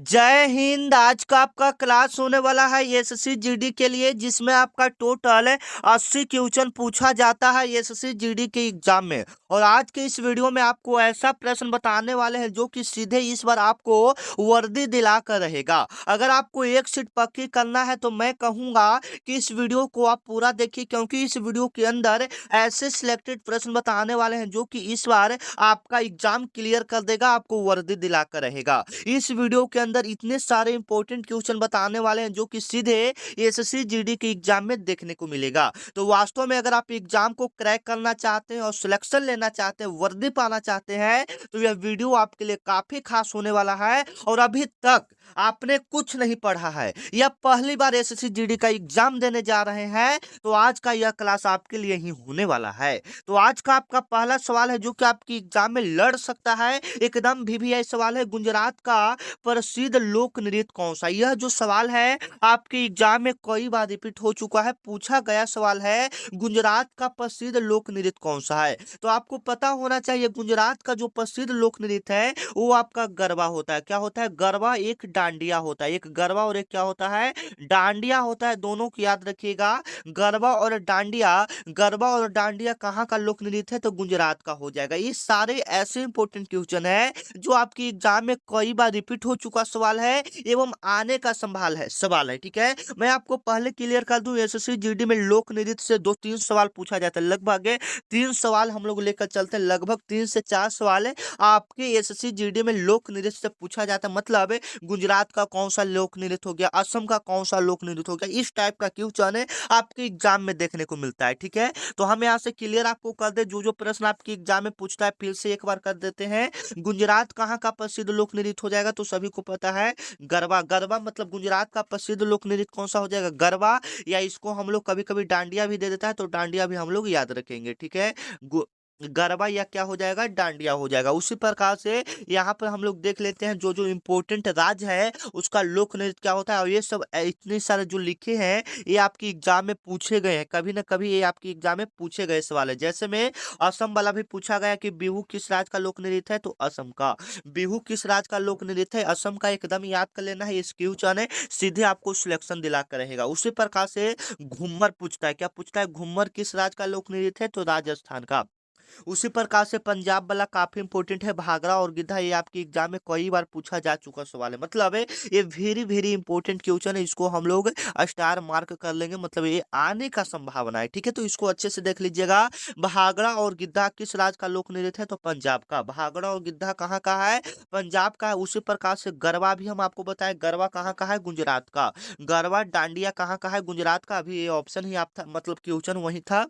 जय हिंद। आज का आपका क्लास होने वाला है एसएससी जीडी के लिए, जिसमें आपका टोटल 80 क्वेश्चन पूछा जाता है एसएससी जीडी के एग्जाम में। और आज के इस वीडियो में आपको ऐसा प्रश्न बताने वाले हैं जो कि सीधे इस बार आपको वर्दी दिलाकर रहेगा। अगर आपको एक सीट पक्की करना है तो मैं कहूंगा कि इस वीडियो को आप पूरा देखिए, क्योंकि इस वीडियो के अंदर ऐसे सिलेक्टेड प्रश्न बताने वाले हैं जो कि इस बार आपका एग्जाम क्लियर कर देगा, आपको वर्दी दिलाकर रहेगा। इस वीडियो के अंदर इतने सारे इंपॉर्टेंट क्वेश्चन बताने वाले हैं जो कि सीधे एसएससी जीडी के एग्जाम में देखने को मिलेगा। तो वास्तव में अगर आप एग्जाम को क्रैक करना चाहते हैं और सिलेक्शन लेना चाहते हैं, वर्दी पाना चाहते हैं, तो यह वीडियो आपके लिए काफी खास होने वाला है। और अभी तक आपने कुछ नहीं पढ़ा है या पहली बार एसएससी जीडी का एग्जाम देने जा रहे हैं, तो आज का यह क्लास आपके लिए ही होने वाला है। तो आज का आपका पहला सवाल है जो कि आपकी एग्जाम में लड़ सकता है, एकदम वीवीआई सवाल है। गुजरात का प्रसिद्ध लोक नृत्य कौन सा? यह जो सवाल है आपके एग्जाम में कई बार रिपीट हो चुका है, पूछा गया सवाल है। गुजरात का प्रसिद्ध लोक नृत्य कौन सा है? तो आपको पता होना चाहिए गुजरात का जो प्रसिद्ध लोक नृत्य है वो आपका गरबा होता है। क्या होता है? गरबा एक डांडिया होता है। एक गरबा और एक क्या होता है? डांडिया होता है। दोनों को याद रखिएगा, गरबा और डांडिया। गरबा और डांडिया कहाँ का लोक नृत्य है? तो गुजरात का हो जाएगा। ये सारे ऐसे इंपॉर्टेंट क्वेश्चन है जो आपकी एग्जाम में कई बार रिपीट हो चुका सवाल है एवं आने का सवाल है। ठीक है, मैं आपको पहले क्लियर कर दूं, एसएससी जीडी में लोक नृत्य से 2-3 सवाल पूछा जाता है। लगभग 3 सवाल हम लोग लेकर चलते हैं, लगभग 3 से 4 सवाल है आपके एसएससी जीडी में लोक नृत्य से पूछा जाता है। मतलब गुजरात का कौन सा लोक नृत्य हो गया, असम का कौन सा लोक नृत्य हो गया, इस टाइप का क्वेश्चन है आपके एग्जाम में देखने को मिलता है। ठीक है, तो हम यहाँ से क्लियर आपको कर दे, जो जो प्रश्न आपके एग्जाम में पूछता है फिर से एक बार कर देते हैं। गुजरात कहाँ का प्रसिद्ध लोक नृत्य हो जाएगा? तो सभी को पता है गरबा। गरबा मतलब गुजरात का प्रसिद्ध लोक नृत्य कौन सा हो जाएगा? गरबा। या इसको हम लोग कभी कभी डांडिया भी दे देता है, तो डांडिया भी हम लोग याद रखेंगे। ठीक है, गरबा या क्या हो जाएगा? डांडिया हो जाएगा। उसी प्रकार से यहाँ पर हम लोग देख लेते हैं जो जो इम्पोर्टेंट राज्य है उसका लोक नृत्य क्या होता है। और ये सब इतने सारे जो लिखे हैं ये आपकी एग्जाम में पूछे गए हैं, कभी ना कभी ये आपकी एग्जाम में पूछे गए सवाल है। जैसे में असम वाला भी पूछा गया कि बिहू किस राज्य का लोक नृत्य है? तो असम का। बिहू किस राज्य का लोक नृत्य है? असम का। एकदम याद कर लेना है, इस क्वेश्चन है सीधे आपको सिलेक्शन दिला कर रहेगा। उसी प्रकार से घूमर पूछता है। क्या पूछता है? घूमर किस राज्य का लोक नृत्य है? तो राजस्थान का। उसी प्रकार से पंजाब वाला काफी इंपॉर्टेंट है, भागड़ा और गिद्धा। ये आपके एग्जाम में कई बार पूछा जा चुका सवाल है। मतलब है ये वेरी वेरी इंपॉर्टेंट क्वेश्चन है, इसको हम लोग स्टार मार्क कर लेंगे, मतलब ये आने का संभावना है। ठीक है, तो इसको अच्छे से देख लीजिएगा। भागड़ा और गिद्धा किस राज्य का लोक नृत्य है? तो पंजाब का। भागड़ा और गिद्धा कहाँ का है? पंजाब का है। उसी प्रकार से गरबा भी हम आपको बताएं, गरबा कहाँ का है? गुजरात का। गरबा डांडिया कहाँ का है? गुजरात का। अभी ये ऑप्शन ही आप था, मतलब क्वेश्चन वही था।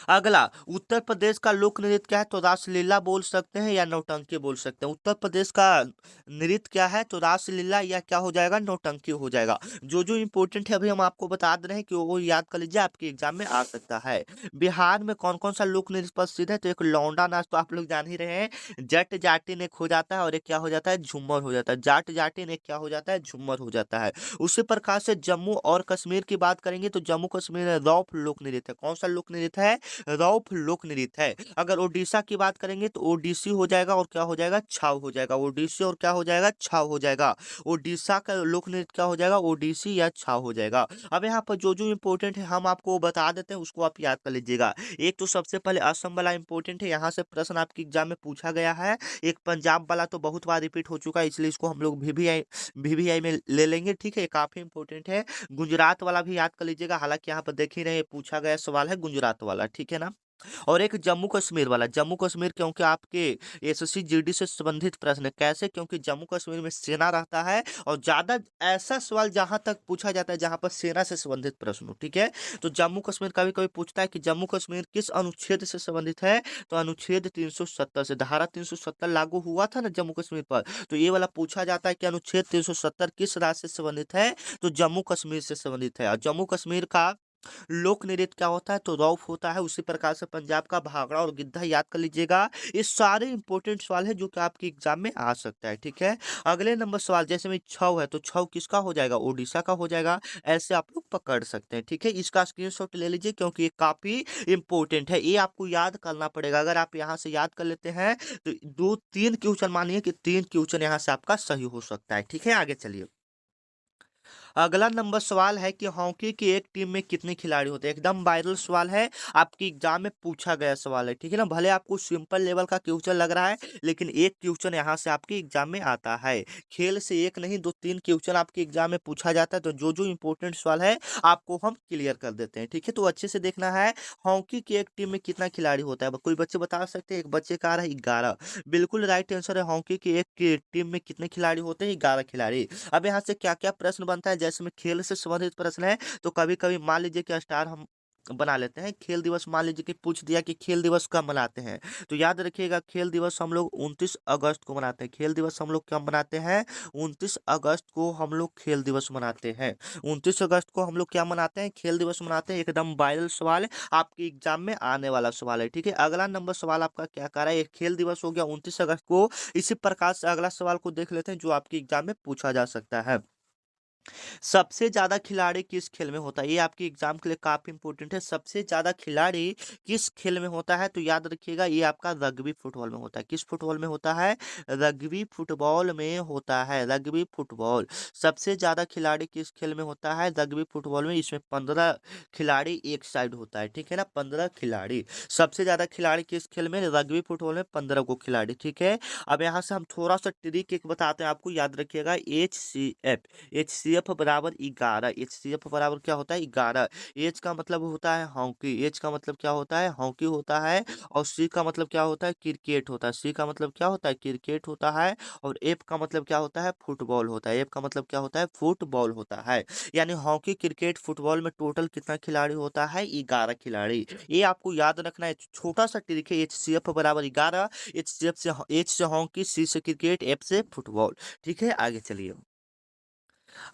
अगला, उत्तर प्रदेश का लोक नृत्य क्या है? तो रासलीला बोल सकते हैं या नौटंकी बोल सकते हैं। उत्तर प्रदेश का नृत्य क्या है? तो रासलीला या क्या हो जाएगा? नौटंकी हो जाएगा। जो जो इंपॉर्टेंट है अभी हम आपको बता दे रहे हैं कि वो याद कर लीजिए, आपके एग्जाम में आ सकता है। बिहार में कौन कौन सा लोक नृत्य प्रसिद्ध है? तो एक लौंडा नाच तो आप लोग जान ही रहे हैं, जट जाटिन एक हो जाता है और एक क्या हो जाता है? झूमर हो जाता है। जाट जाटिन एक क्या हो जाता है? झूमर हो जाता है। उसी प्रकार से जम्मू और कश्मीर की बात करेंगे तो जम्मू कश्मीर में रौफ लोक नृत्य है। कौन सा लोक नृत्य है? रौफ लोक नृत्य है। अगर ओडिशा की बात करेंगे तो ओडिसी हो जाएगा और क्या हो जाएगा? छाव हो जाएगा। ओडिसी और क्या हो जाएगा? छाव हो जाएगा। ओडिशा का लोक नृत्य क्या हो जाएगा? ओडिसी या छाव हो जाएगा। अब यहाँ पर जो जो इंपॉर्टेंट है हम आपको बता देते हैं, उसको आप याद कर लीजिएगा। एक तो सबसे पहले असम वाला इंपॉर्टेंट है, यहाँ से प्रश्न आपके एग्जाम में पूछा गया है। एक पंजाब वाला तो बहुत बार रिपीट हो चुका है, इसलिए इसको हम लोग वीवीआई में ले लेंगे। ठीक है, काफी इंपॉर्टेंट है। गुजरात वाला भी याद कर लीजिएगा, हालांकि यहाँ पर देख ही रहे पूछा गया सवाल है गुजरात वाला। ठीक है ना। और एक जम्मू कश्मीर वाला। जम्मू कश्मीर क्योंकि आपके एसएससी जीडी से संबंधित प्रश्न है। कैसे? क्योंकि जम्मू कश्मीर में सेना रहता है और ज्यादा ऐसा सवाल जहां तक पूछा जाता है जहां पर सेना से संबंधित प्रश्न हो। ठीक है, तो जम्मू कश्मीर कभी कभी पूछता है कि जम्मू कश्मीर किस अनुच्छेद से संबंधित है? तो अनुच्छेद 370 से। धारा 370 लागू हुआ था ना जम्मू कश्मीर पर, तो ये वाला पूछा जाता है कि अनुच्छेद 370 किस राज्य से संबंधित है? तो जम्मू कश्मीर से संबंधित है। और जम्मू कश्मीर का लोक नृत्य क्या होता है तो रौफ होता है। उसी प्रकार से पंजाब का भांगड़ा और गिद्धा याद कर लीजिएगा। ये सारे इंपॉर्टेंट सवाल है जो कि आपके एग्जाम में आ सकता है, ठीक है। अगले नंबर सवाल जैसे में छऊ है तो छऊ किसका हो जाएगा, ओडिशा का हो जाएगा। ऐसे आप लोग पकड़ सकते हैं, ठीक है। इसका स्क्रीनशॉट ले लीजिए क्योंकि ये काफी इंपॉर्टेंट है, ये आपको याद करना पड़ेगा। अगर आप यहाँ से याद कर लेते हैं तो दो तीन क्वेश्चन, मानिए कि तीन क्वेश्चन यहाँ से आपका सही हो सकता है, ठीक है। आगे चलिए। अगला नंबर सवाल है कि हॉकी की एक टीम में कितने खिलाड़ी होते हैं। एकदम वायरल सवाल है, आपकी एग्जाम में पूछा गया सवाल है, ठीक है ना। भले आपको सिंपल लेवल का क्वेश्चन लग रहा है, लेकिन एक क्वेश्चन यहाँ से आपके एग्जाम में आता है। खेल से एक नहीं दो तीन क्वेश्चन आपके एग्जाम में पूछा जाता है, तो जो जो इंपॉर्टेंट सवाल है आपको हम क्लियर कर देते हैं, ठीक है। तो अच्छे से देखना है, हॉकी की एक टीम में कितना खिलाड़ी होता है। कोई बच्चे बता सकते हैं, एक बच्चे का आ रहा है 11। बिल्कुल राइट आंसर है। हॉकी की एक टीम में कितने खिलाड़ी होते हैं, 11 खिलाड़ी। अब यहाँ से क्या क्या प्रश्न बनता है, जैसे में खेल से संबंधित प्रश्न है तो कभी कभी मान लीजिए कि स्टार हम बना लेते हैं। खेल दिवस मान लीजिए कि पूछ दिया कि खेल दिवस कब मनाते हैं, तो याद रखिएगा खेल दिवस हम लोग 29 अगस्त को मनाते हैं। खेल दिवस हम लोग कब मनाते हैं, 29 अगस्त को हम लोग खेल दिवस मनाते हैं। 29 अगस्त को हम लोग क्या मनाते हैं, खेल दिवस मनाते हैं। एकदम वायरल सवाल है, आपके एग्जाम में आने वाला सवाल है, ठीक है। अगला नंबर सवाल आपका क्या कर रहा है, एक खेल दिवस हो गया 29 अगस्त को। इसी प्रकार से अगला सवाल को देख लेते हैं जो आपके एग्जाम में पूछा जा सकता है। सबसे ज्यादा खिलाड़ी किस खेल में होता है, ये आपके एग्जाम के लिए काफी इंपॉर्टेंट है। सबसे ज्यादा खिलाड़ी किस खेल में होता है, तो याद रखिएगा ये आपका रग्बी फुटबॉल में होता है। किस फुटबॉल में होता है, रग्बी फुटबॉल में होता है। रग्बी फुटबॉल सबसे ज्यादा खिलाड़ी किस खेल में होता है, रग्बी फुटबॉल में। इसमें 15 खिलाड़ी एक साइड होता है, ठीक है ना, 15 खिलाड़ी। सबसे ज्यादा खिलाड़ी किस खेल में, रग्बी फुटबॉल में 15 को खिलाड़ी, ठीक है। अब यहाँ से हम थोड़ा सा ट्रिक एक बताते हैं आपको, याद रखिएगा। HCF बराबर 11। HCF बराबर क्या होता है, 11। एच का मतलब होता है हॉकी, एच का मतलब क्या होता है, हॉकी होता है। और सी का मतलब क्या होता है, क्रिकेट होता है। सी का मतलब क्या होता है, क्रिकेट होता है। और एफ का मतलब क्या होता है, फुटबॉल होता है। एफ का मतलब क्या होता है, फुटबॉल होता है। यानी हॉकी क्रिकेट फुटबॉल में टोटल कितना खिलाड़ी होता है, 11 खिलाड़ी। ये आपको याद रखना है, छोटा सा ट्रिक है। HCF बराबर 11। HCF से एच से हॉकी, सी से क्रिकेट, एफ से फुटबॉल, ठीक है। आगे चलिए।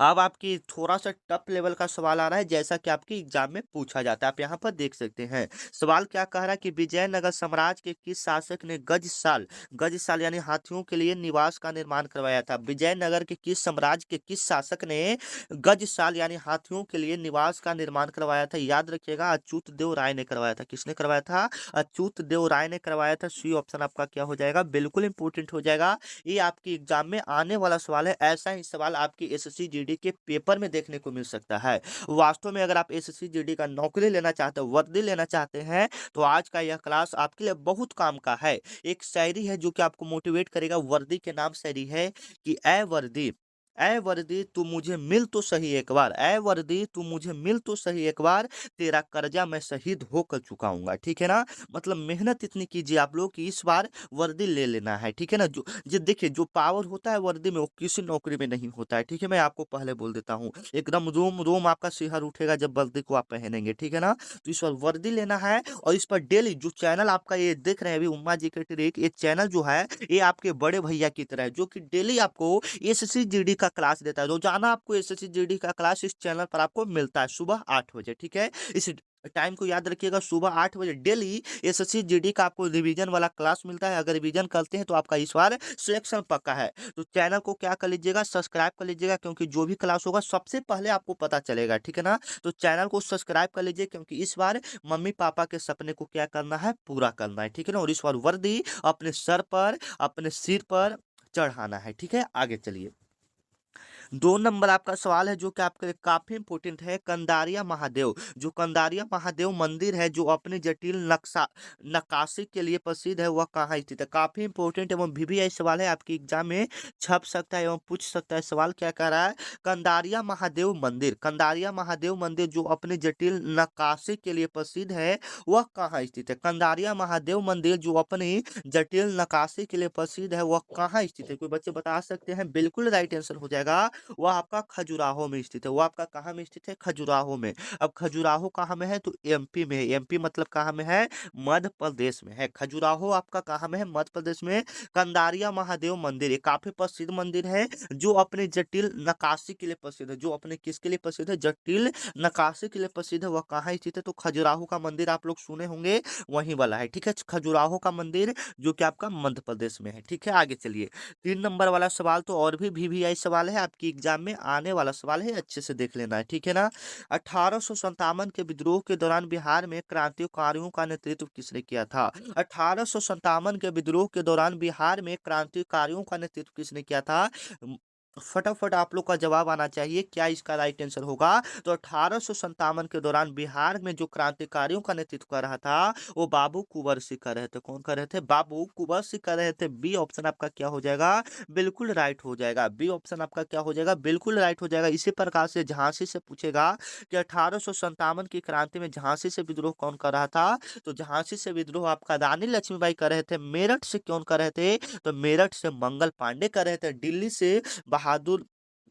अब आपकी थोड़ा सा टफ लेवल का सवाल आ रहा है, जैसा कि आपके एग्जाम में पूछा जाता है। आप यहाँ पर देख सकते हैं सवाल क्या कह रहा है कि विजयनगर साम्राज्य के किस शासक ने गजसाल यानी हाथियों के लिए निवास का निर्माण करवाया था। विजयनगर के किस साम्राज्य के किस शासक ने गजसाल यानी हाथियों के लिए निवास का निर्माण करवाया था। याद रखिएगा अच्युत देव राय ने करवाया था। किसने करवाया था, अच्युत देव राय ने करवाया था। सी ऑप्शन आपका क्या हो जाएगा, बिल्कुल इंपोर्टेंट हो जाएगा। ये आपके एग्जाम में आने वाला सवाल है। ऐसा ही सवाल आपके एसएससी जीडी के पेपर में देखने को मिल सकता है। वास्तव में अगर आप एसएससी जीडी का नौकरी लेना चाहते हो, वर्दी लेना चाहते हैं, तो आज का यह क्लास आपके लिए बहुत काम का है। एक शायरी है जो कि आपको मोटिवेट करेगा। वर्दी के नाम शायरी है कि ऐ वर्दी तू मुझे मिल तो सही एक बार, ऐ वर्दी तू मुझे मिल तो सही एक बार, तेरा कर्जा मैं शहीद होकर चुकाऊंगा, ठीक है ना। मतलब मेहनत इतनी कीजिए आप लोग कि इस बार वर्दी ले लेना है, ठीक है ना। जो देखिए जो पावर होता है वर्दी में वो किसी नौकरी में नहीं होता है, ठीक है। मैं आपको पहले बोल देता हूँ, एकदम रोम रोम आपका सिहर उठेगा जब वर्दी को आप पहनेंगे, ठीक है ना। तो इस बार वर्दी लेना है। और इस पर डेली जो चैनल आपका ये देख रहे हैं अभी, उम्मा जी के ट्रिक, ये चैनल जो है ये आपके बड़े भैया की तरह है, जो कि डेली आपको एसएससी जीडी का क्लास देता है। रोजाना आपको एसएससी जीडी का क्लास इस चैनल पर आपको मिलता है सुबह 8 बजे, ठीक है। इस टाइम को याद रखिएगा, सुबह 8 बजे डेली एसएससी जीडी का आपको रिवीजन वाला क्लास मिलता है। अगर रिवीजन करते हैं तो आपका इस बार सिलेक्शन पक्का है। तो चैनल को क्या कर लीजिएगा, सब्सक्राइब कर लीजिएगा, क्योंकि जो भी क्लास होगा सबसे पहले आपको पता चलेगा, ठीक है ना। तो चैनल को सब्सक्राइब कर लीजिए, क्योंकि इस बार मम्मी पापा के सपने को क्या करना है, पूरा करना है, ठीक है ना। और इस बार वर्दी अपने सर पर, अपने सिर पर चढ़ाना है, ठीक है। आगे चलिए। 2 नंबर आपका सवाल है जो कि आपके लिए काफी इंपोर्टेंट है। कंदारिया महादेव, जो कंदारिया महादेव मंदिर है जो अपने जटिल नक्शा नक्काशी के लिए प्रसिद्ध है, वह कहाँ स्थित है। काफी इंपोर्टेंट एवं वीवीआई सवाल है, आपके एग्जाम में छप सकता है एवं पूछ सकता है। सवाल क्या कह रहा है, कंदारिया महादेव मंदिर, कंदारिया महादेव मंदिर जो अपने जटिल नक्काशी के लिए प्रसिद्ध है, वह कहाँ स्थित है। कंदारिया महादेव मंदिर जो अपनी जटिल नक्काशी के लिए प्रसिद्ध है, वह कहाँ स्थित है। कोई बच्चे बता सकते हैं, बिल्कुल राइट आंसर हो जाएगा वो आपका खजुराहो में स्थित है। वो आपका कहाँ में स्थित है? खजुराहो में। अब खजुराहो कहाँ में है? तो एमपी में है। एमपी मतलब कहाँ में है? मध्य प्रदेश में है। खजुराहो आपका कहाँ में है? मध्य प्रदेश में। कंदारिया महादेव मंदिर, ये काफी प्रसिद्ध मंदिर है जो अपने जटिल नक्काशी के लिए प्रसिद्ध है। जो अपने किसके लिए प्रसिद्ध है? जटिल नक्काशी के लिए प्रसिद्ध है। वह कहाँ स्थित है? तो खजुराहो का मंदिर आप लोग सुने होंगे, वहीं वाला है। ठीक है, खजुराहो का मंदिर जो कि आपका मध्य प्रदेश में है। ठीक है, आगे चलिए। 3 नंबर वाला सवाल तो और भी वीवीआई सवाल है, आपकी एग्जाम में आने वाला सवाल है, अच्छे से देख लेना है। ठीक है ना। 1857 के विद्रोह के दौरान बिहार में क्रांतिकारियों का नेतृत्व किसने किया था? 1857 के विद्रोह के दौरान बिहार में क्रांतिकारियों का नेतृत्व किसने किया था? फटाफट आप लोग का जवाब आना चाहिए, क्या इसका राइट आंसर होगा? तो 1857 के दौरान बिहार में जो क्रांतिकारियों का नेतृत्व कर रहा था वो बाबू कुंवर सिंह कर रहे थे। कौन कर रहे थे? बाबू कुंवर सिंह कर रहे थे। बी ऑप्शन आपका क्या हो जाएगा? बिल्कुल राइट हो जाएगा। बी ऑप्शन आपका क्या हो जाएगा? बिल्कुल राइट हो जाएगा। इसी प्रकार से झांसी से पूछेगा कि 1857 की क्रांति में झांसी से विद्रोह कौन कर रहा था? तो झांसी से विद्रोह आपका रानी लक्ष्मीबाई कर रहे थे। मेरठ से कौन कर रहे थे? तो मेरठ से मंगल पांडे कर रहे थे। दिल्ली से बहादुर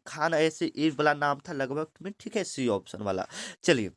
खान, ऐसे एक वाला नाम था लगभग में। ठीक है, सी ऑप्शन वाला। चलिए,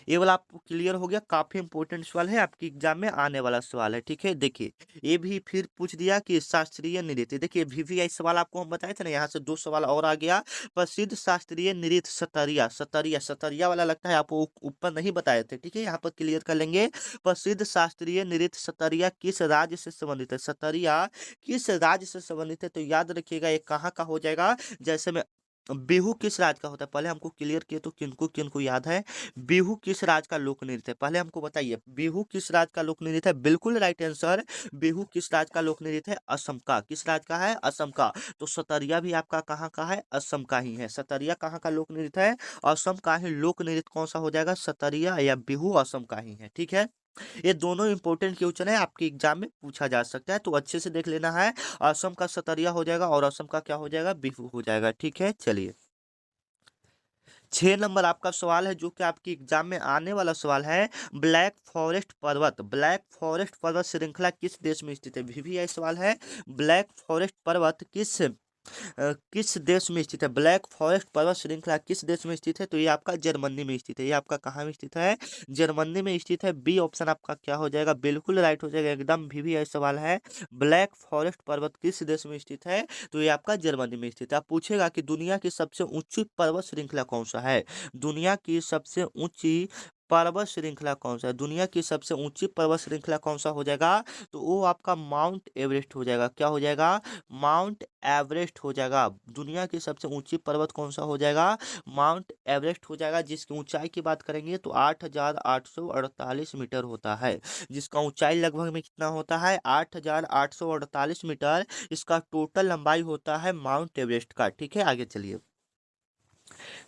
ये वाला आपको क्लियर हो गया। काफी इंपॉर्टेंट सवाल है, आपकी एग्जाम में आने वाला सवाल है। ठीक है, देखिए ये भी फिर पूछ दिया कि शास्त्रीय नृत्य। देखिए वीवीआई सवाल आपको हम बताए थे ना, यहाँ से 2 सवाल और आ गया। प्रसिद्ध शास्त्रीय नृत्य सतरिया। सतरिया, सतरिया वाला लगता है आपको ऊपर नहीं बताए थे। ठीक है, यहाँ पर क्लियर कर लेंगे। प्रसिद्ध शास्त्रीय नृत्य सतरिया किस राज्य से संबंधित है? सतरिया किस राज्य से संबंधित है? तो याद रखिएगा ये कहाँ का हो जाएगा। जैसे में बिहू किस राज्य का होता है, पहले हमको क्लियर किए तो किनको किनको याद है? बिहू किस राज्य का लोक नृत्य है? पहले हमको बताइए, बिहू किस राज्य का लोक नृत्य है? बिल्कुल राइट आंसर। बिहू किस राज्य का लोक नृत्य है? असम का। किस राज्य का है? असम का। तो सतरिया भी आपका कहाँ का है? असम का ही है। सतरिया कहाँ का लोक नृत्य है? असम का ही लोक नृत्य। कौन सा हो जाएगा? सतरिया या बिहू असम का ही है। ठीक है, ये दोनों इंपॉर्टेंट क्वेश्चन है, आपके एग्जाम में पूछा जा सकता है, तो अच्छे से देख लेना है। असम का सतरिया हो जाएगा और असम का क्या हो जाएगा? बिहू हो जाएगा। ठीक है, चलिए 6 नंबर आपका सवाल है जो कि आपकी एग्जाम में आने वाला सवाल है। ब्लैक फॉरेस्ट पर्वत, ब्लैक फॉरेस्ट पर्वत श्रृंखला किस देश में स्थित है? वीवीआई सवाल है। ब्लैक फॉरेस्ट पर्वत किस देश में स्थित है? ब्लैक फॉरेस्ट पर्वत श्रृंखला किस देश में स्थित है? तो ये आपका जर्मनी में स्थित है। ये आपका कहाँ में स्थित है? जर्मनी में स्थित है। बी ऑप्शन आपका क्या हो जाएगा? बिल्कुल राइट हो जाएगा, एकदम वीवीआई सवाल है। ब्लैक फॉरेस्ट पर्वत किस देश में स्थित है? तो ये आपका जर्मनी में स्थित है। आप पूछेगा कि दुनिया की सबसे ऊंची पर्वत श्रृंखला कौन सा है? दुनिया की सबसे ऊंची पर्वत श्रृंखला कौन सा है? दुनिया की सबसे ऊंची पर्वत श्रृंखला कौन सा हो जाएगा? तो वो आपका माउंट एवरेस्ट हो जाएगा। क्या हो जाएगा? माउंट एवरेस्ट हो जाएगा। दुनिया की सबसे ऊंची पर्वत कौन सा हो जाएगा? माउंट एवरेस्ट हो जाएगा, जिसकी ऊंचाई की बात करेंगे तो 8,848 मीटर होता है। जिसका ऊंचाई लगभग में कितना होता है? 8,848 मीटर इसका टोटल लंबाई होता है माउंट एवरेस्ट का। ठीक है, आगे चलिए।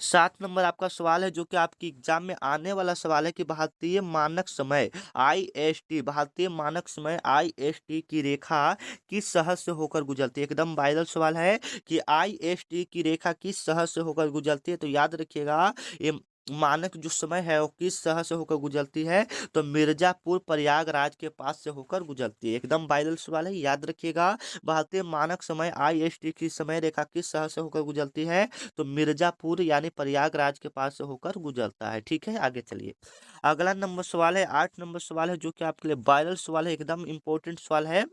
7 नंबर आपका सवाल है जो कि आपकी एग्जाम में आने वाला सवाल है कि भारतीय मानक समय आईएसटी, भारतीय मानक समय आईएसटी की रेखा किस शहर से होकर गुजरती है? एकदम वायरल सवाल है कि आईएसटी की रेखा किस शहर से होकर गुजरती है। तो याद रखिएगा ये मानक जो समय है वो किस शहर से होकर गुजरती है? तो मिर्जापुर प्रयागराज के पास से होकर गुजरती है। एकदम वायरल सवाल है, याद रखिएगा। भारतीय मानक समय आईएसटी की समय रेखा किस शहर से होकर गुजरती है? तो मिर्जापुर यानी प्रयागराज के पास से होकर गुजरता है। ठीक है, आगे चलिए। अगला नंबर सवाल है, 8 नंबर सवाल है जो कि आपके लिए वायरल सवाल है, एकदम इंपॉर्टेंट सवाल है।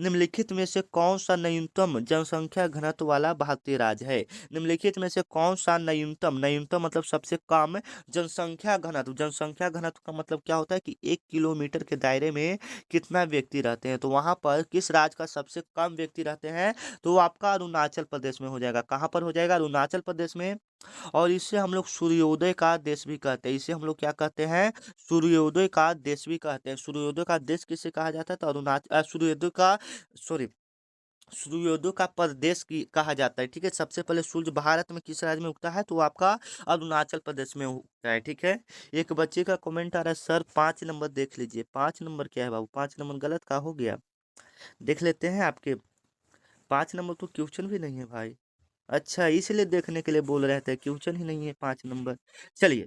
निम्नलिखित में से कौन सा न्यूनतम जनसंख्या घनत्व वाला भारतीय राज्य है? निम्नलिखित में से कौन सा न्यूनतम, न्यूनतम मतलब सबसे कम जनसंख्या घनत्व, जनसंख्या घनत्व का मतलब क्या होता है कि 1 किलोमीटर के दायरे में कितना व्यक्ति रहते हैं, तो वहां पर किस राज्य का सबसे कम व्यक्ति रहते हैं? तो वो आपका अरुणाचल प्रदेश में हो जाएगा। कहाँ पर हो जाएगा? अरुणाचल प्रदेश में। और इसे हम लोग सूर्योदय का देश भी कहते हैं। इसे हम लोग क्या कहते हैं? सूर्योदय का देश भी कहते हैं। सूर्योदय का देश किसे कहा जाता है? तो अरुणाचल, सूर्योदय का, सॉरी, सूर्योदय का प्रदेश की कहा जाता है। ठीक है, सबसे पहले सूर्य भारत में किस राज्य में उगता है? तो वो आपका अरुणाचल प्रदेश में उगता है। ठीक है, एक बच्चे का कमेंट आ रहा है, सर 5 नंबर देख लीजिए। 5 नंबर क्या है बाबू? 5 नंबर गलत का हो गया, देख लेते हैं। आपके 5 नंबर तो क्वेश्चन भी नहीं है भाई। अच्छा, इसलिए देखने के लिए बोल रहे थे, क्वेश्चन ही नहीं है 5 नंबर। चलिए,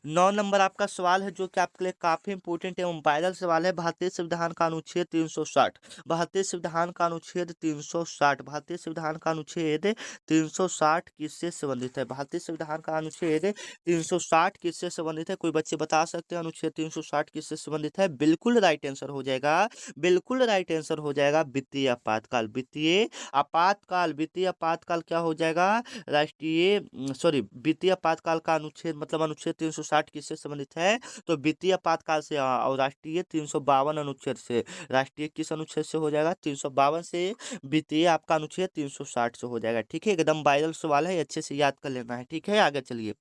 9 नंबर आपका सवाल है जो कि आपके लिए काफी इंपोर्टेंट एवं वायरल सवाल है। भारतीय संविधान का अनुच्छेद 360, भारतीय संविधान का अनुच्छेद 360, भारतीय संविधान का अनुच्छेद 360 किससे संबंधित है? भारतीय संविधान का अनुच्छेद 360 किससे संबंधित है? कोई बच्चे बता सकते हैं अनुच्छेद 360 किससे संबंधित है? बिल्कुल राइट आंसर हो जाएगा, बिल्कुल राइट आंसर हो जाएगा वित्तीय आपातकाल। वित्तीय आपातकाल, वित्तीय आपातकाल क्या हो जाएगा? राष्ट्रीय सॉरी वित्तीय आपातकाल का अनुच्छेद मतलब अनुच्छेद 360 किससे संबंधित है? तो वित्तीय आपातकाल से, और राष्ट्रीय 352 अनुच्छेद से। राष्ट्रीय किस अनुच्छेद से हो जाएगा? 352 से। वित्तीय आपका अनुच्छेद 360 से हो जाएगा। ठीक है, एकदम वायरल सवाल है, अच्छे से याद कर लेना है। ठीक है, आगे चलिए।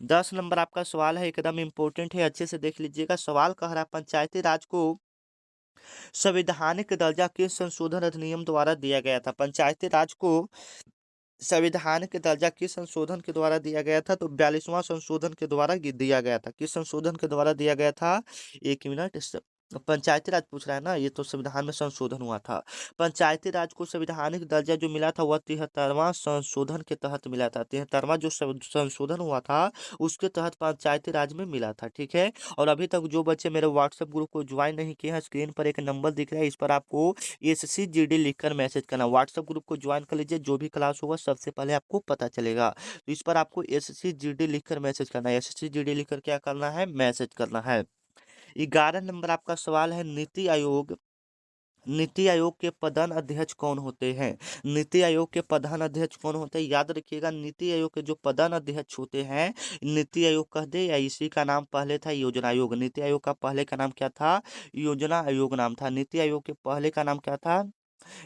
10 नंबर आपका सवाल है, एकदम इंपॉर्टेंट है, अच्छे से देख लीजिएगा। सवाल कह रहा है पंचायती राज को संवैधानिक दर्जा किस संशोधन अधिनियम द्वारा दिया गया था? पंचायती राज को संविधान के दर्जा किस संशोधन के द्वारा दिया गया था? तो 42वां संशोधन के द्वारा दिया गया था। किस संशोधन के द्वारा दिया गया था? एक मिनट, पंचायती राज पूछ रहा है ना, ये तो संविधान में संशोधन हुआ था। पंचायती राज को संविधानिक दर्जा जो मिला था वह 73वां संशोधन के तहत मिला था। 73वां जो संशोधन हुआ था उसके तहत पंचायती राज में मिला था। ठीक है, और अभी तक जो बच्चे मेरे व्हाट्सएप ग्रुप को ज्वाइन नहीं किए हैं, स्क्रीन पर एक नंबर दिख रहा है, इस पर आपको SCGD लिखकर मैसेज करना। व्हाट्सएप ग्रुप को ज्वाइन कर लीजिए, जो भी क्लास होगा सबसे पहले आपको पता चलेगा। तो इस पर आपको SCGD लिखकर मैसेज करना है। SCGD लिखकर क्या करना है? मैसेज करना है। 11 नंबर आपका सवाल है, नीति आयोग के प्रधान अध्यक्ष कौन होते हैं? नीति आयोग के प्रधान अध्यक्ष कौन होते हैं? याद रखिएगा, नीति आयोग के जो प्रधान अध्यक्ष होते हैं, नीति आयोग कह दे या इसी का नाम पहले था योजना आयोग। नीति आयोग का पहले का नाम क्या था? योजना आयोग नाम था। नीति आयोग के पहले का नाम क्या था?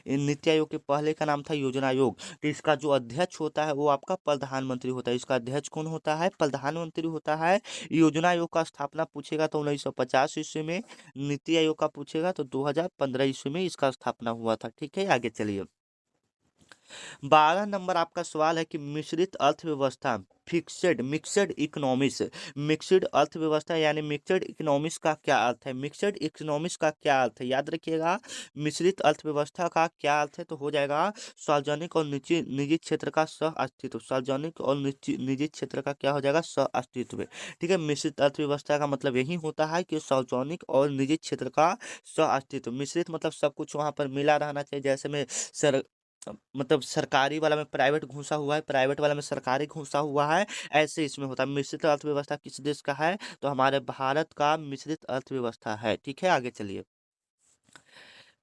नीति आयोग के पहले का नाम था योजना आयोग। तो इसका जो अध्यक्ष होता है वो आपका प्रधानमंत्री होता है। इसका अध्यक्ष कौन होता है? प्रधानमंत्री होता है। योजना आयोग का स्थापना पूछेगा तो 1950 ईस्वी में। नीति आयोग का पूछेगा तो 2015 ईस्वी में इसका स्थापना हुआ था। ठीक है, आगे चलिए। 12 नंबर आपका सवाल है कि मिश्रित अर्थव्यवस्था, फिक्सेड मिक्सड इकोनॉमिक्स, मिक्सड अर्थव्यवस्था यानी मिक्सड इकोनॉमिक्स का क्या अर्थ है? मिक्सड इकोनॉमिक्स का क्या अर्थ है? याद रखिएगा, मिश्रित अर्थव्यवस्था का क्या अर्थ है? तो हो जाएगा सार्वजनिक और निजी निजी क्षेत्र का सह अस्तित्व। सार्वजनिक और निजी क्षेत्र का क्या हो जाएगा? सह अस्तित्व। ठीक है, मिश्रित अर्थव्यवस्था का मतलब यही होता है कि सार्वजनिक और निजी क्षेत्र का सह अस्तित्व। मिश्रित मतलब सब कुछ वहां पर मिला रहना चाहिए। जैसे में सर मतलब सरकारी वाला में प्राइवेट घुसा हुआ है, प्राइवेट वाला में सरकारी घुसा हुआ है, ऐसे इसमें होता है। मिश्रित अर्थव्यवस्था किस देश का है? तो हमारे भारत का मिश्रित अर्थव्यवस्था है। ठीक है, आगे चलिए।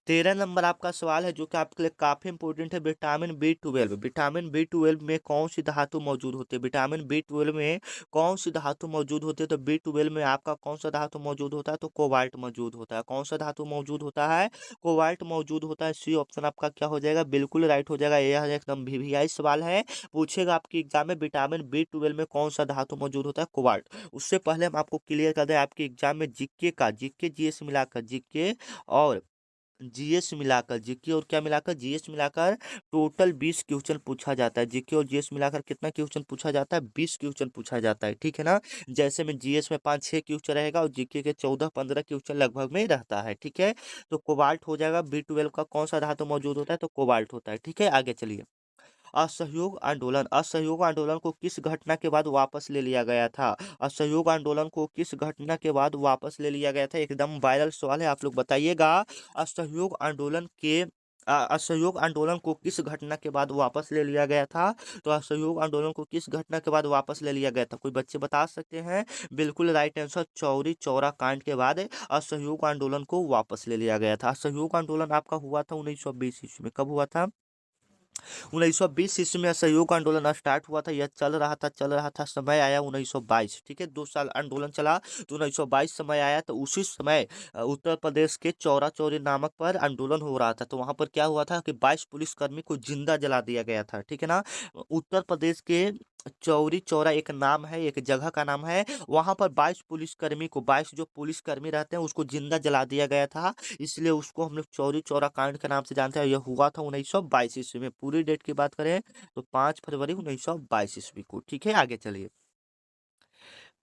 13 नंबर आपका सवाल है जो कि आपके लिए काफी इंपॉर्टेंट है, विटामिन B12। विटामिन B12 में कौन सी धातु मौजूद होती है? विटामिन B12 में कौन सी धातु मौजूद होती है? तो B12 में आपका कौन सा धातु मौजूद होता है? तो कोबाल्ट मौजूद होता है। कौन सा धातु मौजूद होता है? कोबाल्ट मौजूद होता है। सी ऑप्शन आपका क्या हो जाएगा? बिल्कुल राइट हो जाएगा। यह एकदम VVI सवाल है, पूछेगा आपके एग्जाम में विटामिन B12 में कौन सा धातु मौजूद होता है? कोबाल्ट। उससे पहले हम आपको क्लियर कर दें, आपके एग्जाम में जीके का, जीके जीएस मिलाकर, जीके और जीएस मिलाकर, जीके और क्या मिलाकर? जीएस मिलाकर टोटल 20 क्वेश्चन पूछा जाता है। जीके और जीएस मिलाकर कितना क्वेश्चन पूछा जाता है? 20 क्वेश्चन पूछा जाता है। ठीक है ना, जैसे में जीएस में 5-6 क्वेश्चन रहेगा और जीके के 14-15 क्वेश्चन लगभग में रहता है। ठीक है, तो कोबाल्ट हो जाएगा। B12 का कौन सा धातु मौजूद होता है? तो कोबाल्ट होता है। ठीक है, आगे चलिए। असहयोग आंदोलन, असहयोग आंदोलन को किस घटना के बाद वापस ले लिया गया था? असहयोग आंदोलन को किस घटना के बाद वापस ले लिया गया था? एकदम वायरल सवाल है, आप लोग बताइएगा। असहयोग आंदोलन के असहयोग आंदोलन को किस घटना के बाद वापस ले लिया गया था? तो असहयोग आंदोलन को किस घटना के बाद वापस ले लिया गया था? कोई बच्चे बता सकते हैं? बिल्कुल राइट आंसर, चौरी चौरा कांड के बाद असहयोग आंदोलन को वापस ले लिया गया था। असहयोग आंदोलन आपका हुआ था 1920 ईस्वी में। कब हुआ था? 1920 ईस्वी में असहयोग आंदोलन स्टार्ट हुआ था। यह चल रहा था, समय आया 1922। ठीक है, 2 साल आंदोलन चला तो 1922 समय आया, तो उसी समय उत्तर प्रदेश के चौरा चौरी नामक पर आंदोलन हो रहा था। तो वहां पर क्या हुआ था कि 22 पुलिसकर्मी को जिंदा जला दिया गया था। ठीक है ना, उत्तर प्रदेश के चौरी चौरा एक नाम है, एक जगह का नाम है। वहां पर 22 पुलिसकर्मी को, 22 जो पुलिसकर्मी रहते हैं उसको जिंदा जला दिया गया था, इसलिए उसको हम लोग चौरी चौरा कांड के नाम से जानते हैं। यह हुआ था 1922 ईस्वी में। पूरी डेट की बात करें तो 5 फरवरी 1922 ईस्वी को। ठीक है, आगे चलिए।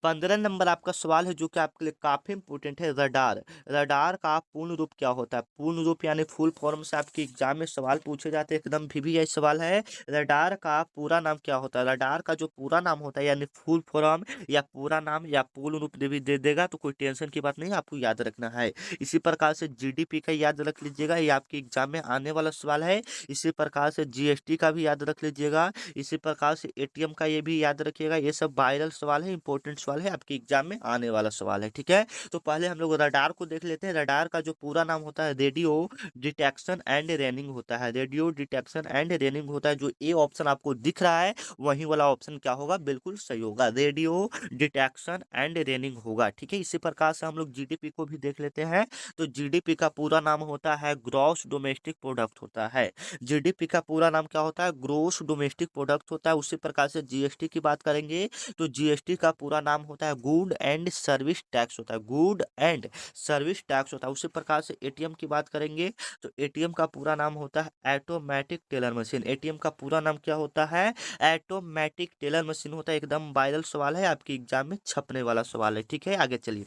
15 नंबर आपका सवाल है जो कि आपके लिए काफी इंपॉर्टेंट है, रडार। रडार का पूर्ण रूप क्या होता है? पूर्ण रूप यानी फुल फॉर्म से आपके एग्जाम में सवाल पूछे जाते हैं, एकदम VVI सवाल है। रडार का पूरा नाम क्या होता है? रडार का जो पूरा नाम होता है यानी फुल फॉर्म या पूरा नाम या पूर्ण रूप दे देगा तो कोई टेंशन की बात नहीं है, आपको याद रखना है। इसी प्रकार से GDP का याद रख लीजिएगा, ये आपके एग्जाम में आने वाला सवाल है। इसी प्रकार से GST का भी याद रख लीजिएगा। इसी प्रकार से ATM का ये भी याद रखिएगा। ये सब वायरल सवाल है, इंपॉर्टेंट सवाल है, आपके एग्जाम में आने वाला सवाल है। ठीक है, तो पहले हम लोग रडार को देख लेते हैं। रडार का जो पूरा नाम होता है रेडियो डिटेक्शन एंड रेनिंग होता है। रेडियो डिटेक्शन एंड रेनिंग होता है। जो ए ऑप्शन आपको दिख रहा है वही वाला ऑप्शन क्या होगा? बिल्कुल सही होगा, रेडियो डिटेक्शन एंड रेनिंग होगा। ठीक है, इसी प्रकार से हम लोग GDP को भी देख लेते हैं। तो GDP का पूरा नाम होता है ग्रॉस डोमेस्टिक प्रोडक्ट होता है। GDP का पूरा नाम क्या होता है? ग्रोस डोमेस्टिक प्रोडक्ट होता है। उसी प्रकार से GST की बात करेंगे तो GST का पूरा नाम होता है गुड एंड सर्विस टैक्स होता है। गुड एंड सर्विस टैक्स होता है। उसी प्रकार से ATM की बात करेंगे तो ATM का पूरा नाम होता है ऑटोमेटिक टेलर मशीन। ATM का पूरा नाम क्या होता है? ऑटोमेटिक टेलर मशीन होता है। एकदम वायरल सवाल है, आपके एग्जाम में छपने वाला सवाल है। ठीक है, आगे चलिए।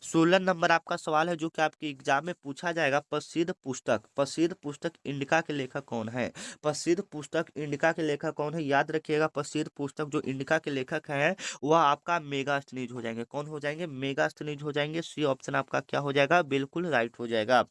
16 नंबर आपका सवाल है जो कि आपके एग्जाम में पूछा जाएगा। प्रसिद्ध पुस्तक इंडिका के लेखक कौन है? प्रसिद्ध पुस्तक इंडिका के लेखक कौन है? याद रखिएगा, प्रसिद्ध पुस्तक जो इंडिका के लेखक हैं वह आपका मेगास्थनीज हो जाएंगे। कौन हो जाएंगे? मेगास्थनीज हो जाएंगे। सी ऑप्शन आपका क्या हो जाएगा? बिल्कुल राइट हो जाएगा।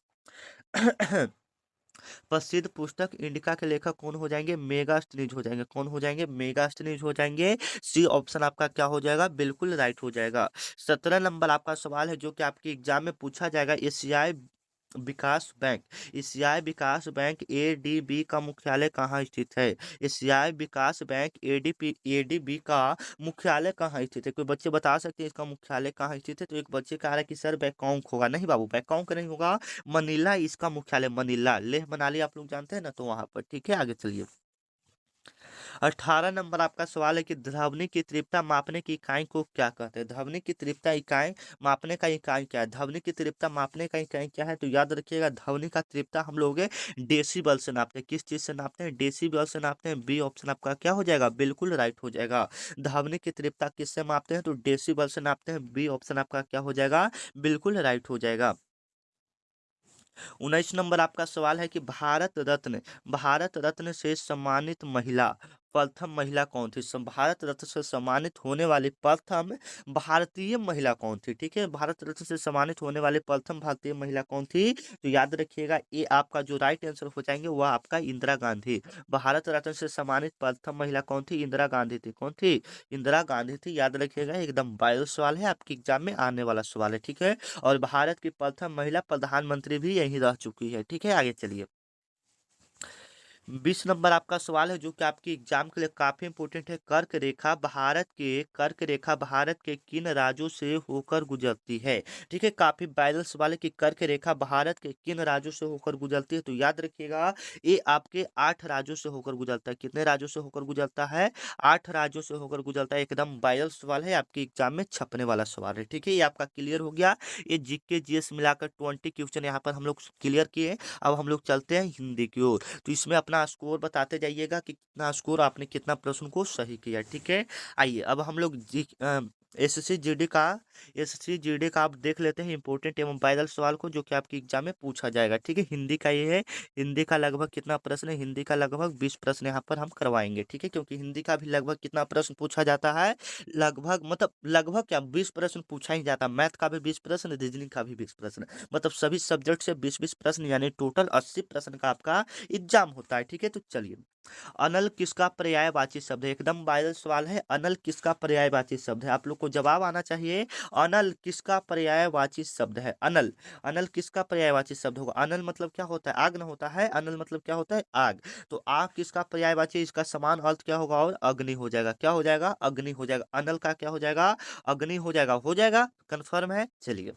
प्रसिद्ध पुस्तक इंडिका के लेखक कौन हो जाएंगे? मेगास्थनीज हो जाएंगे। कौन हो जाएंगे? मेगास्थनीज हो जाएंगे। सी ऑप्शन आपका क्या हो जाएगा? बिल्कुल राइट हो जाएगा। 17 नंबर आपका सवाल है जो कि आपके एग्जाम में पूछा जाएगा। एशियाई विकास बैंक ADB का मुख्यालय कहाँ स्थित है? एशियाई विकास बैंक ADB का मुख्यालय कहाँ स्थित है? कोई बच्चे बता सकते हैं इसका मुख्यालय कहाँ स्थित है? तो एक बच्चे कह रहा है कि सर बैंकॉक होगा। नहीं बाबू, बैंकॉक नहीं होगा, मनीला इसका मुख्यालय। मनीला, लेह मनाली आप लोग जानते हैं ना, तो वहां पर। ठीक है, आगे चलिए। 18 नंबर आपका सवाल है कि ध्वनि की तीव्रता मापने की इकाई को क्या कहते हैं? ध्वनि की तीव्रता इकाई मापने का इकाई क्या है? ध्वनि की तीव्रता मापने का इकाई क्या है? तो याद रखिएगा, ध्वनि का तीव्रता हम लोग डेसिबल से नापते हैं। किस चीज से नापते हैं? डेसिबल से नापते हैं। बी ऑप्शन आपका क्या हो जाएगा? बिल्कुल राइट हो जाएगा। ध्वनि की तीव्रता किससे मापते हैं? तो डेसिबल से नापते हैं। बी ऑप्शन आपका क्या हो जाएगा? बिल्कुल राइट हो जाएगा। 19 नंबर आपका सवाल है कि भारत रत्न से सम्मानित महिला प्रथम महिला कौन थी? भारत रत्न से सम्मानित होने वाली प्रथम भारतीय महिला कौन थी? ठीक है, भारत रत्न से सम्मानित होने वाली प्रथम भारतीय महिला कौन थी? तो याद रखिएगा, ये आपका जो राइट आंसर हो जाएंगे वह आपका इंदिरा गांधी। भारत रत्न से सम्मानित प्रथम महिला कौन थी? इंदिरा गांधी थी। कौन थी? इंदिरा गांधी थी। याद रखिएगा, एकदम वायरल सवाल है, आपके एग्जाम में आने वाला सवाल है। ठीक है, और भारत की प्रथम महिला प्रधानमंत्री भी यही रह चुकी है। ठीक है, आगे चलिए। 20 नंबर आपका सवाल है जो कि आपकी एग्जाम के लिए काफी इंपोर्टेंट है। कर्क रेखा भारत के किन राज्यों से होकर गुजरती है? ठीक है, काफी वायरल सवाल है कि कर्क रेखा भारत के किन राज्यों से होकर गुजरती है। तो याद रखिएगा, ये आपके 8 राज्यों से होकर गुजरता है। कितने राज्यों से होकर गुजरता है? 8 राज्यों से होकर गुजरता है। एकदम वायरल सवाल है, आपके एग्जाम में छपने वाला सवाल है। ठीक है, ये आपका क्लियर हो गया। ये GK GS मिलाकर 20 क्वेश्चन यहाँ पर हम लोग क्लियर किए। अब हम लोग चलते हैं हिंदी की ओर। तो इसमें अपना स्कोर बताते जाइएगा कि कितना स्कोर आपने कितना प्रश्न को सही किया। ठीक है, आइए अब हम लोग S S C G D का आप देख लेते हैं इंपॉर्टेंट एवं वायरल सवाल को जो कि आपके एग्जाम में पूछा जाएगा। ठीक है, हिंदी का ये है। हिंदी का लगभग कितना प्रश्न है? हिंदी का लगभग 20 प्रश्न यहाँ पर हम करवाएंगे। ठीक है, क्योंकि हिंदी का भी लगभग कितना प्रश्न पूछा जाता है? लगभग मतलब लगभग क्या 20 प्रश्न पूछा ही जाता है। मैथ का भी 20 प्रश्न, रीजनिंग का भी 20 प्रश्न, मतलब सभी सब्जेक्ट से 20-20 प्रश्न, यानी टोटल 80 प्रश्न का आपका एग्जाम होता है। ठीक है, तो चलिए। अनल किसका पर्यायवाची शब्द है? एकदम वायरल सवाल है। अनल किसका पर्यायवाची शब्द है? आप लोग को जवाब आना चाहिए। अनल किसका पर्यायवाची शब्द है? अनल, अनल किसका पर्यायवाची शब्द होगा? अनल मतलब क्या होता है? आग न होता है। अनल मतलब क्या होता है? आग। तो आग किसका पर्यायवाची? इसका समान अर्थ क्या होगा? और अग्नि हो जाएगा। क्या हो जाएगा? अग्नि हो जाएगा। अनल का क्या हो जाएगा? अग्नि हो जाएगा। हो जाएगा, कंफर्म है। चलिए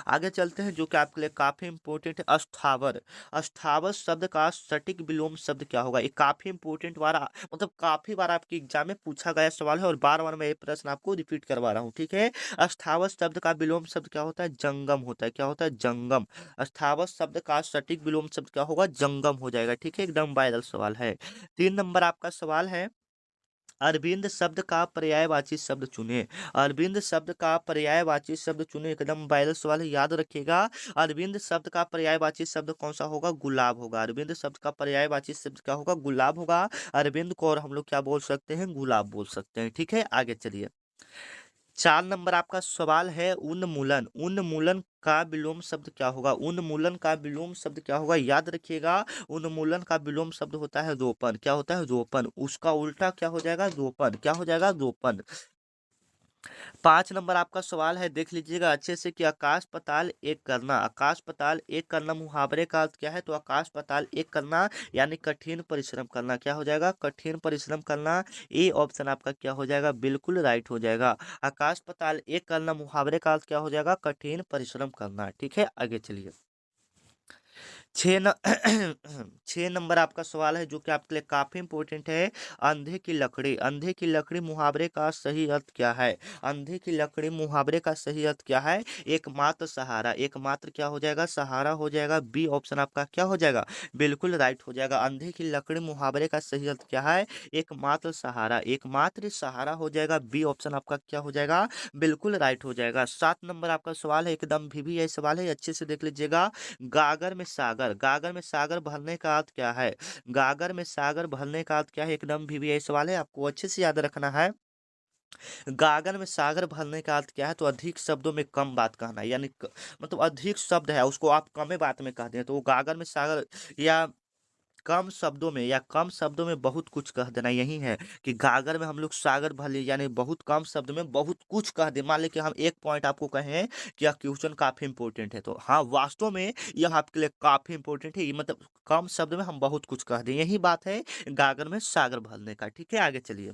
आगे चलते हैं जो कि आपके लिए काफी इंपॉर्टेंट है। अस्थावर, अस्थावर शब्द का सटीक विलोम शब्द क्या होगा? ये काफी इंपॉर्टेंट वाला, मतलब काफी बार आपके एग्जाम में पूछा गया सवाल है और बार बार मैं ये प्रश्न आपको रिपीट करवा रहा हूँ। ठीक है, अस्थावर शब्द का विलोम शब्द क्या होता है? जंगम होता है। क्या होता है? जंगम। अस्थावर शब्द का सटीक विलोम शब्द क्या होगा? जंगम हो जाएगा। ठीक है, एकदम वायरल सवाल है। 3 नंबर आपका सवाल है अरविंद शब्द का पर्यायवाची शब्द चुने। अरविंद शब्द का पर्यायवाची शब्द चुने, एकदम वायरल सवाल है, याद रखिएगा। अरविंद शब्द का पर्यायवाची शब्द कौन सा होगा? गुलाब होगा। अरविंद शब्द का पर्यायवाची शब्द क्या होगा? गुलाब होगा। अरविंद को और हम लोग क्या बोल सकते हैं? गुलाब बोल सकते हैं। ठीक है, आगे चलिए। 4 नंबर आपका सवाल है उन्मूलन। उन्मूलन का विलोम शब्द क्या होगा? उन्मूलन का विलोम शब्द क्या होगा? याद रखिएगा, उन्मूलन का विलोम शब्द होता है रोपण। क्या होता है? रोपण। उसका उल्टा क्या हो जाएगा? रोपण। क्या हो जाएगा? रोपण। 5 नंबर आपका सवाल है, देख लीजिएगा अच्छे से, कि आकाश पताल एक करना। आकाश पताल एक करना मुहावरे का अर्थ क्या है? तो आकाश पताल एक करना यानी कठिन परिश्रम करना। क्या हो जाएगा? कठिन परिश्रम करना। ए ऑप्शन आपका क्या हो जाएगा? बिल्कुल राइट हो जाएगा। आकाश पताल एक करना मुहावरे का अर्थ क्या हो जाएगा? कठिन परिश्रम करना। ठीक है, आगे चलिए। 6 6 नंबर आपका सवाल है, जो कि आपके लिए काफी इंपॉर्टेंट है। अंधे की लकड़ी। अंधे की लकड़ी मुहावरे का सही अर्थ क्या है? अंधे की लकड़ी मुहावरे का सही अर्थ क्या है? एकमात्र सहारा। एकमात्र क्या हो जाएगा? सहारा हो जाएगा। बी ऑप्शन आपका क्या हो जाएगा? बिल्कुल राइट हो जाएगा। अंधे की लकड़ी मुहावरे का सही अर्थ क्या है? एकमात्र सहारा। एकमात्र सहारा हो जाएगा। बी ऑप्शन आपका क्या हो जाएगा? बिल्कुल राइट हो जाएगा। 7 नंबर आपका सवाल है, एकदम भी यही सवाल है, अच्छे से देख लीजिएगा। गागर में सागर। गागर में सागर भरने का अर्थ क्या है? गागर में सागर भरने का अर्थ क्या है? एकदम भी यही सवाल है, आपको अच्छे से याद रखना है। गागर में सागर भरने का अर्थ क्या है? तो अधिक शब्दों में कम बात कहना, यानी मतलब अधिक शब्द है उसको आप कम बात में कहते हैं, तो वो गागर में सागर, या कम शब्दों में, या कम शब्दों में बहुत कुछ कह देना, यही है कि गागर में हम लोग सागर भर लिए, यानी बहुत कम शब्द में बहुत कुछ कह दे। मान लीजिए कि हम एक पॉइंट आपको कहें कि यह क्वेश्चन काफी इंपॉर्टेंट है, तो हाँ वास्तव में यह आपके लिए काफी इंपॉर्टेंट है, ये मतलब कम शब्द में हम बहुत कुछ कह दें, यही बात है गागर में सागर भरने का। ठीक है, आगे चलिए।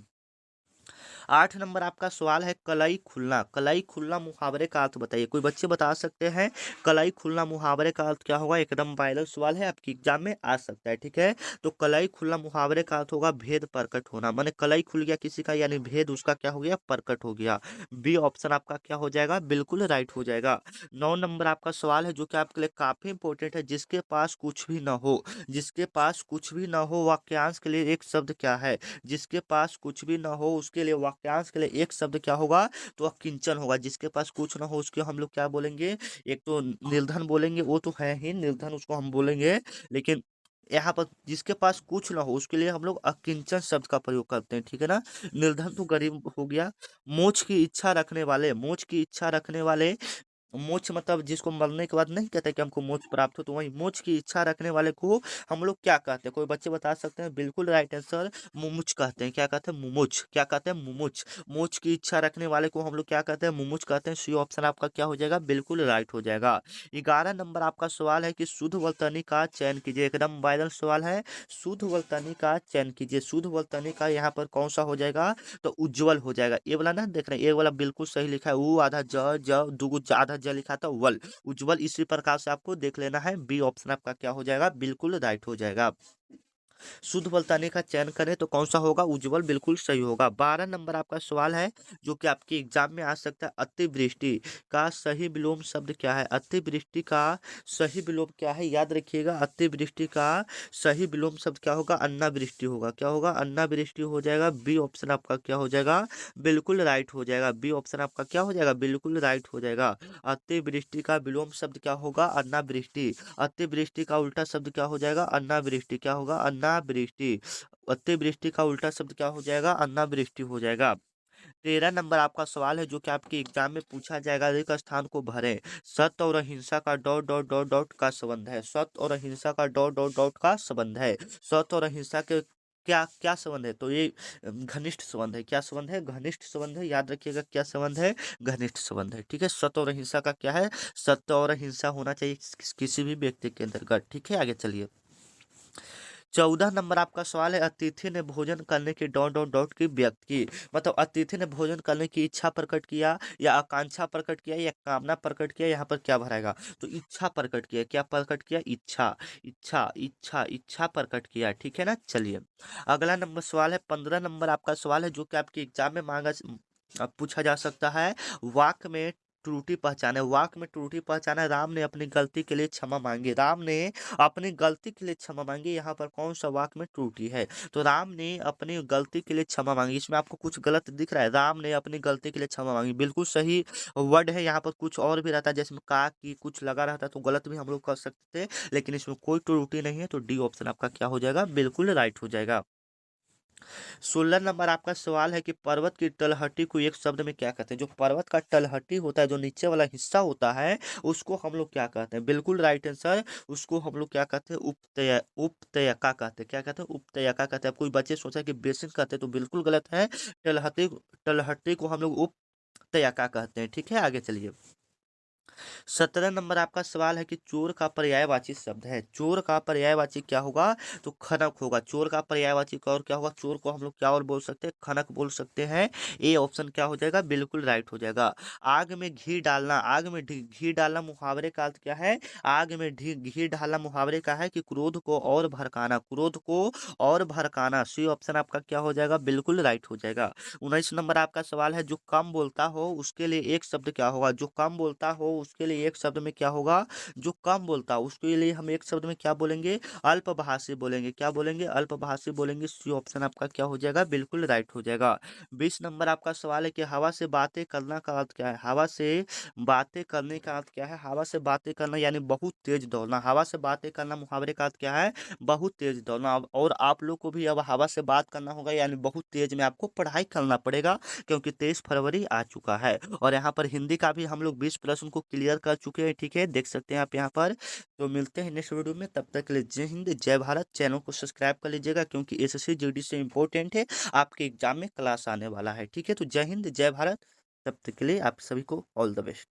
8 नंबर आपका सवाल है कलाई खुलना। कलाई खुलना मुहावरे का अर्थ बताइए। कोई बच्चे बता सकते हैं कलाई खुलना मुहावरे का अर्थ क्या होगा? एकदम वायरल सवाल है, आपकी एग्जाम में आ सकता है। ठीक है, तो कलाई खुलना मुहावरे का अर्थ होगा भेद प्रकट होना। माने कलाई खुल गया किसी का, यानी भेद उसका क्या हो गया? प्रकट हो गया। बी ऑप्शन आपका क्या हो जाएगा? बिल्कुल राइट हो जाएगा। 9 नंबर आपका सवाल है, जो कि आपके लिए काफी इंपॉर्टेंट है। जिसके पास कुछ भी न हो। जिसके पास कुछ भी न हो, वाक्यांश के लिए एक शब्द क्या है? जिसके पास कुछ भी ना हो उसके लिए, वाक्यांश के लिए एक शब्द क्या होगा? तो अकिंचन होगा। जिसके पास कुछ ना हो उसके हम लोग क्या बोलेंगे? एक तो निर्धन बोलेंगे, वो तो है ही निर्धन, उसको हम बोलेंगे। लेकिन यहाँ पर जिसके पास कुछ ना हो उसके लिए हम लोग अकिंचन शब्द का प्रयोग करते हैं। ठीक है ना, निर्धन तो गरीब हो गया। मोक्ष की इच्छा रखने वाले। मोक्ष की इच्छा रखने वाले, मोक्ष मतलब जिसको मरने के बाद नहीं कहते कि हमको मोक्ष प्राप्त हो, तो वही मोक्ष की इच्छा रखने वाले को हम लोग क्या कहते हैं? कोई बच्चे बता सकते हैं? बिल्कुल राइट आंसर मुमुच कहते हैं। क्या कहते हैं? मुमुच। क्या कहते हैं? मुमुच। मोक्ष की इच्छा रखने वाले को हम लोग क्या कहते हैं? मुमुच कहते हैं। सी ऑप्शन आपका क्या हो जाएगा? बिल्कुल राइट हो जाएगा। 11 नंबर आपका सवाल है कि शुद्ध वर्तनी का चयन कीजिए। एकदम वायरल सवाल है, शुद्ध वर्तनी का चयन कीजिए। शुद्ध वर्तनी का यहाँ पर कौन सा हो जाएगा? तो उज्जवल हो जाएगा। ये वाला ना देख रहे हैं, ये वाला बिल्कुल सही लिखा है। ऊ आधा ज दुगु आधा ज लिखा था वल, उज्जवल। इसी प्रकार से आपको देख लेना है। बी ऑप्शन आपका क्या हो जाएगा? बिल्कुल राइट हो जाएगा। शुद्ध वर्तनी का चयन करें तो कौन सा होगा? उज्जवल बिल्कुल सही होगा। 12 नंबर आपका सवाल है, जो कि आपके एग्जाम में आ सकता है। अतिवृष्टि का सही विलोम शब्द क्या है? अतिवृष्टि का सही विलोम क्या है? याद रखिएगा, अतिवृष्टि का सही विलोम शब्द क्या होगा? अन्नावृष्टि होगा। क्या होगा? अन्नावृष्टि हो जाएगा। बी ऑप्शन आपका क्या हो जाएगा? बिल्कुल राइट हो जाएगा। बी ऑप्शन आपका क्या हो जाएगा? बिल्कुल राइट हो जाएगा। अतिवृष्टि का विलोम शब्द क्या होगा? अन्नावृष्टि। अतिवृष्टि का उल्टा शब्द क्या हो जाएगा? अन्नावृष्टि। क्या होगा? अन्नावृष्टि। अतिवृष्टि का उल्टा शब्द क्या हो जाएगा? अन्नावृष्टि हो जाएगा। 13 नंबर आपका सवाल है, जो कि आपके एग्जाम में पूछा जाएगा। रिक्त स्थान को भरें। सत्य और अहिंसा का डॉट डॉट डॉट डॉट का संबंध है। सत्य और अहिंसा का डॉट डॉट डॉट का संबंध है। सत्य और अहिंसा के क्या क्या संबंध है? तो ये घनिष्ठ संबंध है। क्या संबंध है? घनिष्ठ संबंध है। याद रखिएगा, क्या संबंध है? घनिष्ठ संबंध है। ठीक है, सत्य और अहिंसा का क्या है? सत्य और अहिंसा होना चाहिए किसी भी व्यक्ति के अंतर्गत। ठीक है, आगे चलिए। 14 नंबर आपका सवाल है, अतिथि ने भोजन करने की डॉट डॉट डॉट की व्यक्त की। मतलब अतिथि ने भोजन करने की इच्छा प्रकट किया, या आकांक्षा प्रकट किया, या कामना प्रकट किया, यहाँ पर क्या भराएगा? तो इच्छा प्रकट किया। क्या प्रकट किया? इच्छा। इच्छा इच्छा इच्छा प्रकट किया। ठीक है ना, चलिए। अगला नंबर सवाल है, 15 नंबर आपका सवाल है, जो कि आपके एग्जाम में मांगा पूछा जा सकता है। वाक्य में त्रुटि पहचाने, वाक्य में त्रुटि पहचाना, राम ने अपनी गलती के लिए क्षमा मांगी, राम ने अपनी गलती के लिए क्षमा मांगी। यहाँ पर कौन सा वाक्य में त्रुटि है? तो राम ने अपनी गलती के लिए क्षमा मांगी, इसमें आपको कुछ गलत दिख रहा है? राम ने अपनी गलती के लिए क्षमा मांगी बिल्कुल सही वर्ड है। यहाँ पर कुछ और भी रहता है, जैसे का की कुछ लगा रहता है तो गलत भी हम लोग कर सकते थे, लेकिन इसमें कोई त्रुटि नहीं है, तो डी ऑप्शन आपका क्या हो जाएगा? बिल्कुल राइट हो जाएगा। 16 नंबर आपका सवाल है कि पर्वत की तलहटी को एक शब्द में क्या कहते हैं? जो पर्वत का तलहटी होता है, जो नीचे वाला हिस्सा होता है, उसको हम लोग क्या कहते हैं? बिल्कुल राइट आंसर, उसको हम लोग क्या कहते हैं? उपत्यका कहते हैं। क्या कहते हैं? उपत्यका कहते हैं। अब कोई बच्चे सोचा कि बेसिन कहते हैं, तो बिल्कुल गलत है। तलहटी तलहटी को हम लोग उपत्यका कहते हैं। ठीक है, आगे चलिए। 17 नंबर आपका सवाल है कि चोर का पर्यायवाची शब्द है, चोर का पर्यायवाची क्या होगा? तो खनक होगा। चोर का पर्यायवाची का और क्या होगा? चोर को हम लोग क्या और बोल सकते हैं? खनक बोल सकते हैं। ए ऑप्शन क्या हो जाएगा? बिल्कुल राइट हो जाएगा। आग में घी डालना, आग में घी डालना मुहावरे का अर्थ क्या है? आग में घी डालना मुहावरे का है कि क्रोध को और भड़काना, क्रोध को और भड़काना। सी ऑप्शन आपका क्या हो जाएगा? बिल्कुल राइट हो जाएगा। 19 नंबर आपका सवाल है, जो कम बोलता हो उसके लिए एक शब्द क्या होगा? जो कम बोलता हो उसके लिए एक शब्द में क्या होगा? जो कम बोलता हो उसके लिए हम एक शब्द में क्या बोलेंगे? अल्पभाषी बोलेंगे। क्या बोलेंगे? अल्पभाषी बोलेंगे। सी ऑप्शन आपका क्या हो जाएगा? बिल्कुल राइट हो जाएगा। 20 नंबर आपका सवाल है कि हवा से बातें करना का अर्थ क्या है? हवा से बातें करने का अर्थ क्या है? हवा से बातें करना यानी बहुत तेज दौड़ना। हवा से बातें करना मुहावरे का अर्थ क्या है? बहुत तेज दौड़ना। और आप लोग को भी अब हवा से बात करना होगा, यानी बहुत तेज में आपको पढ़ाई करना पड़ेगा, क्योंकि 23 फरवरी आ चुका है। और यहाँ पर हिंदी का भी हम लोग 20 प्रश्न को क्लियर कर चुके हैं। ठीक है, देख सकते हैं आप यहाँ पर। तो मिलते हैं नेक्स्ट वीडियो में, तब तक के लिए जय हिंद जय भारत। चैनल को सब्सक्राइब कर लीजिएगा, क्योंकि एसएससी जीडी से इंपॉर्टेंट है, आपके एग्जाम में क्लास आने वाला है। ठीक है, तो जय हिंद जय भारत। तब तक के लिए आप सभी को ऑल द बेस्ट।